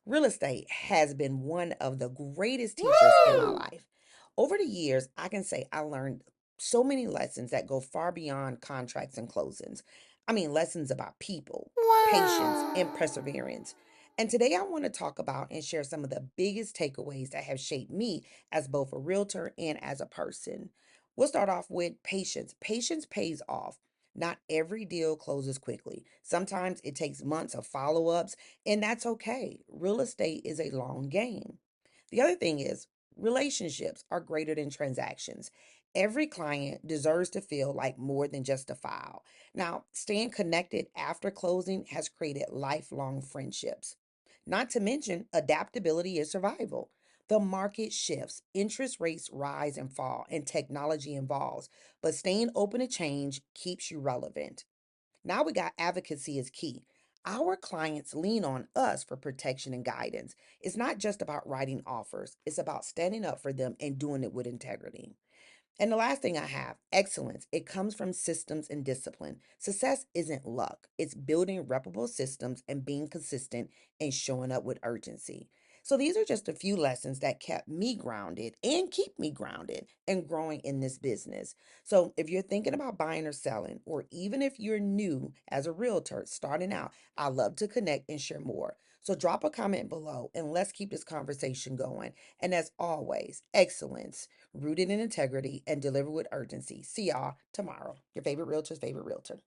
Real estate has been one of the greatest teachers in my Woo! life. Over the years, I can say I learned so many lessons that go far beyond contracts and closings. I mean, lessons about people, patience, and Wow. perseverance. And today I want to talk about and share some of the biggest takeaways that have shaped me as both a realtor and as a person. We'll start off with patience. Patience pays off. Not every deal closes quickly. Sometimes it takes months of follow ups, and that's okay. Real estate is a long game. The other thing is, relationships are greater than transactions. Every client deserves to feel like more than just a file. Now, staying connected after closing has created lifelong friendships. Not to mention, adaptability is survival. The market shifts, interest rates rise and fall, and technology evolves, but staying open to change keeps you relevant. Now we got advocacy is key. Our clients lean on us for protection and guidance. It's not just about writing offers, it's about standing up for them and doing it with integrity. And the last thing I have, excellence. It comes from systems and discipline. Success isn't luck, it's building reputable systems and being consistent and showing up with urgency. So, these are just a few lessons that kept me grounded and keep me grounded and growing in this business. So, if you're thinking about buying or selling, or even if you're new as a realtor starting out, I love to connect and share more. So, drop a comment below and let's keep this conversation going. And as always, excellence rooted in integrity, and delivered with urgency. See y'all tomorrow. Your favorite realtor's favorite realtor.